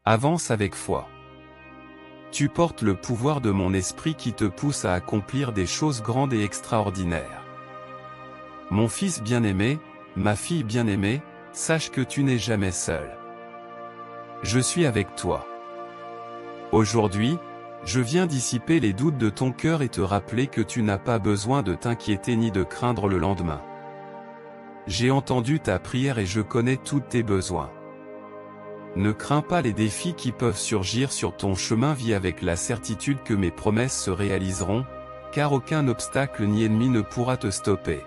Avance avec foi. Tu portes le pouvoir de mon esprit qui te pousse à accomplir des choses grandes et extraordinaires. Mon fils bien-aimé, ma fille bien-aimée, sache que tu n'es jamais seul. Je suis avec toi. Aujourd'hui, je viens dissiper les doutes de ton cœur et te rappeler que tu n'as pas besoin de t'inquiéter ni de craindre le lendemain. J'ai entendu ta prière et je connais tous tes besoins. Ne crains pas les défis qui peuvent surgir sur ton chemin, vis avec la certitude que mes promesses se réaliseront, car aucun obstacle ni ennemi ne pourra te stopper.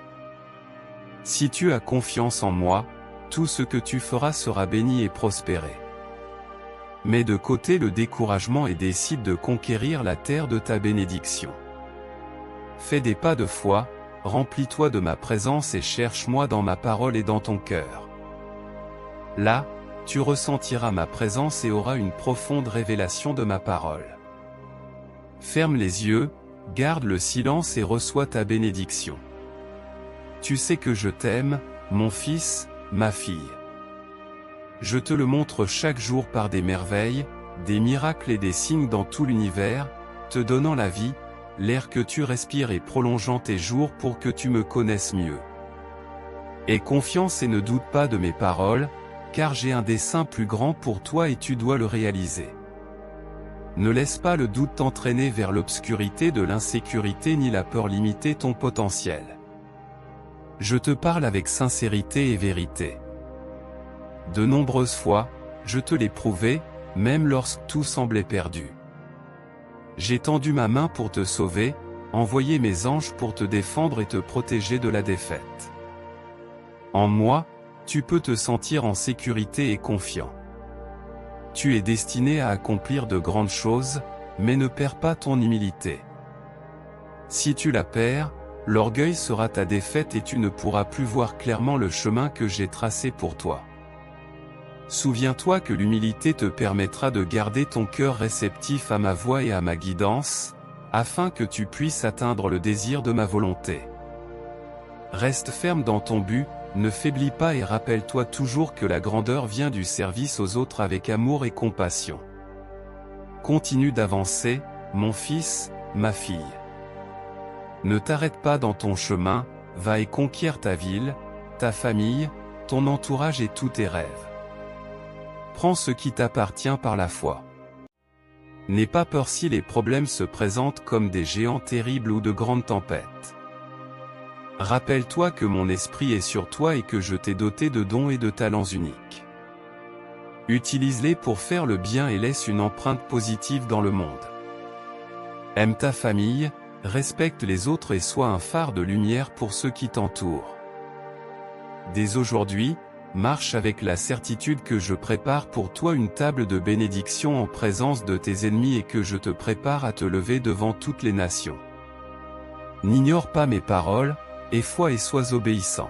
Si tu as confiance en moi, tout ce que tu feras sera béni et prospéré. Mets de côté le découragement et décide de conquérir la terre de ta bénédiction. Fais des pas de foi, remplis-toi de ma présence et cherche-moi dans ma parole et dans ton cœur. Là, tu ressentiras ma présence et auras une profonde révélation de ma parole. Ferme les yeux, garde le silence et reçois ta bénédiction. Tu sais que je t'aime, mon fils, ma fille. Je te le montre chaque jour par des merveilles, des miracles et des signes dans tout l'univers, te donnant la vie, l'air que tu respires et prolongeant tes jours pour que tu me connaisses mieux. Aie confiance et ne doute pas de mes paroles, car j'ai un dessein plus grand pour toi et tu dois le réaliser. Ne laisse pas le doute t'entraîner vers l'obscurité de l'insécurité ni la peur limiter ton potentiel. Je te parle avec sincérité et vérité. De nombreuses fois, je te l'ai prouvé, même lorsque tout semblait perdu. J'ai tendu ma main pour te sauver, envoyé mes anges pour te défendre et te protéger de la défaite. En moi, tu peux te sentir en sécurité et confiant. Tu es destiné à accomplir de grandes choses, mais ne perds pas ton humilité. Si tu la perds, l'orgueil sera ta défaite et tu ne pourras plus voir clairement le chemin que j'ai tracé pour toi. Souviens-toi que l'humilité te permettra de garder ton cœur réceptif à ma voix et à ma guidance, afin que tu puisses atteindre le désir de ma volonté. Reste ferme dans ton but, ne faiblis pas et rappelle-toi toujours que la grandeur vient du service aux autres avec amour et compassion. Continue d'avancer, mon fils, ma fille. Ne t'arrête pas dans ton chemin, va et conquiers ta ville, ta famille, ton entourage et tous tes rêves. Prends ce qui t'appartient par la foi. N'aie pas peur si les problèmes se présentent comme des géants terribles ou de grandes tempêtes. Rappelle-toi que mon esprit est sur toi et que je t'ai doté de dons et de talents uniques. Utilise-les pour faire le bien et laisse une empreinte positive dans le monde. Aime ta famille, respecte les autres et sois un phare de lumière pour ceux qui t'entourent. Dès aujourd'hui, marche avec la certitude que je prépare pour toi une table de bénédiction en présence de tes ennemis et que je te prépare à te lever devant toutes les nations. N'ignore pas mes paroles, aie foi et sois obéissant.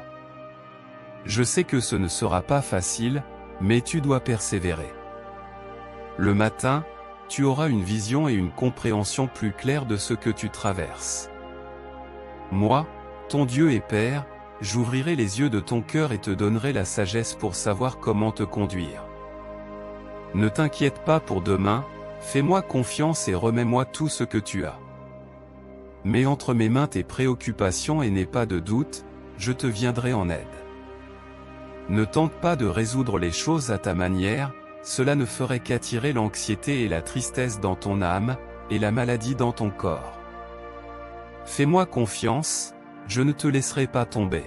Je sais que ce ne sera pas facile, mais tu dois persévérer. Le matin, tu auras une vision et une compréhension plus claire de ce que tu traverses. Moi, ton Dieu et Père, j'ouvrirai les yeux de ton cœur et te donnerai la sagesse pour savoir comment te conduire. Ne t'inquiète pas pour demain, fais-moi confiance et remets-moi tout ce que tu as. Mets entre mes mains tes préoccupations et n'aie pas de doute, je te viendrai en aide. Ne tente pas de résoudre les choses à ta manière, cela ne ferait qu'attirer l'anxiété et la tristesse dans ton âme, et la maladie dans ton corps. Fais-moi confiance, je ne te laisserai pas tomber.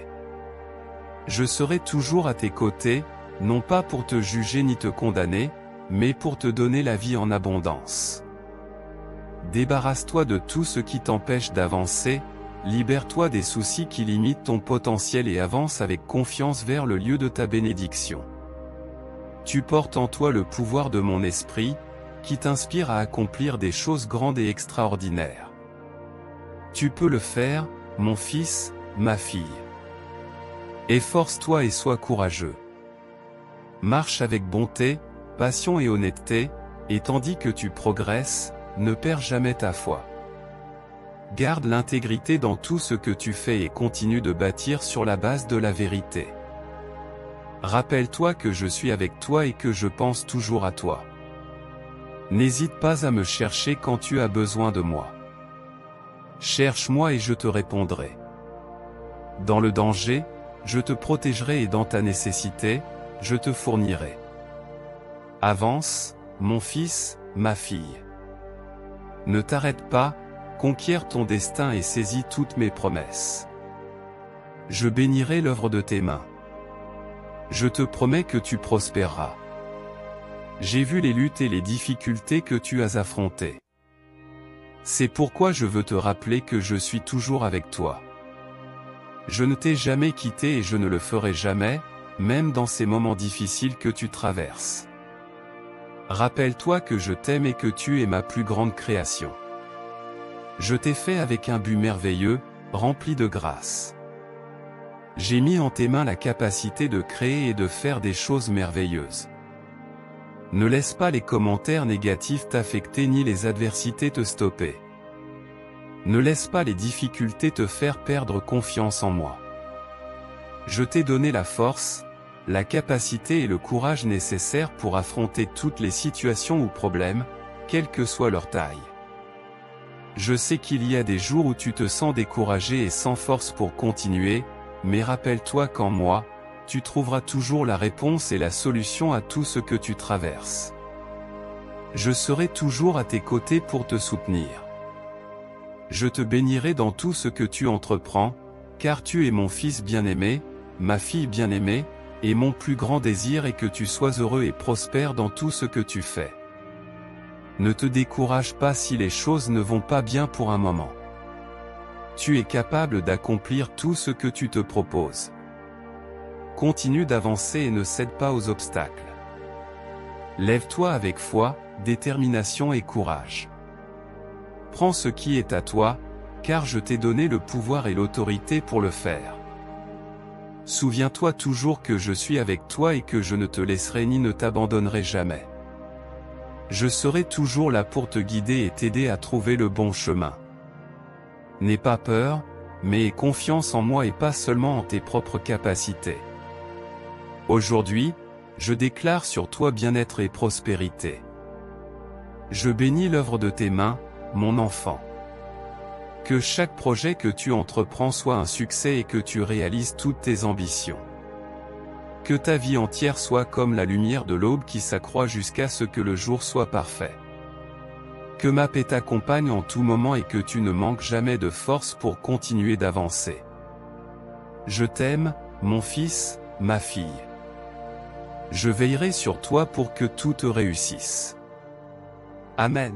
Je serai toujours à tes côtés, non pas pour te juger ni te condamner, mais pour te donner la vie en abondance. Débarrasse-toi de tout ce qui t'empêche d'avancer, libère-toi des soucis qui limitent ton potentiel et avance avec confiance vers le lieu de ta bénédiction. Tu portes en toi le pouvoir de mon esprit, qui t'inspire à accomplir des choses grandes et extraordinaires. Tu peux le faire, mon fils, ma fille. Efforce-toi et sois courageux. Marche avec bonté, passion et honnêteté, et tandis que tu progresses, ne perds jamais ta foi. Garde l'intégrité dans tout ce que tu fais et continue de bâtir sur la base de la vérité. Rappelle-toi que je suis avec toi et que je pense toujours à toi. N'hésite pas à me chercher quand tu as besoin de moi. Cherche-moi et je te répondrai. Dans le danger, je te protégerai et dans ta nécessité, je te fournirai. Avance, mon fils, ma fille. Ne t'arrête pas, conquiers ton destin et saisis toutes mes promesses. Je bénirai l'œuvre de tes mains. Je te promets que tu prospéreras. J'ai vu les luttes et les difficultés que tu as affrontées. C'est pourquoi je veux te rappeler que je suis toujours avec toi. Je ne t'ai jamais quitté et je ne le ferai jamais, même dans ces moments difficiles que tu traverses. Rappelle-toi que je t'aime et que tu es ma plus grande création. Je t'ai fait avec un but merveilleux, rempli de grâce. J'ai mis en tes mains la capacité de créer et de faire des choses merveilleuses. Ne laisse pas les commentaires négatifs t'affecter ni les adversités te stopper. Ne laisse pas les difficultés te faire perdre confiance en moi. Je t'ai donné la force, la capacité et le courage nécessaires pour affronter toutes les situations ou problèmes, quelle que soit leur taille. Je sais qu'il y a des jours où tu te sens découragé et sans force pour continuer, mais rappelle-toi qu'en moi, tu trouveras toujours la réponse et la solution à tout ce que tu traverses. Je serai toujours à tes côtés pour te soutenir. Je te bénirai dans tout ce que tu entreprends, car tu es mon fils bien-aimé, ma fille bien-aimée, et mon plus grand désir est que tu sois heureux et prospère dans tout ce que tu fais. Ne te décourage pas si les choses ne vont pas bien pour un moment. Tu es capable d'accomplir tout ce que tu te proposes. Continue d'avancer et ne cède pas aux obstacles. Lève-toi avec foi, détermination et courage. Prends ce qui est à toi, car je t'ai donné le pouvoir et l'autorité pour le faire. Souviens-toi toujours que je suis avec toi et que je ne te laisserai ni ne t'abandonnerai jamais. Je serai toujours là pour te guider et t'aider à trouver le bon chemin. N'aie pas peur, mais aie confiance en moi et pas seulement en tes propres capacités. Aujourd'hui, je déclare sur toi bien-être et prospérité. Je bénis l'œuvre de tes mains, mon enfant. Que chaque projet que tu entreprends soit un succès et que tu réalises toutes tes ambitions. Que ta vie entière soit comme la lumière de l'aube qui s'accroît jusqu'à ce que le jour soit parfait. Que ma paix t'accompagne en tout moment et que tu ne manques jamais de force pour continuer d'avancer. Je t'aime, mon fils, ma fille. Je veillerai sur toi pour que tout te réussisse. Amen.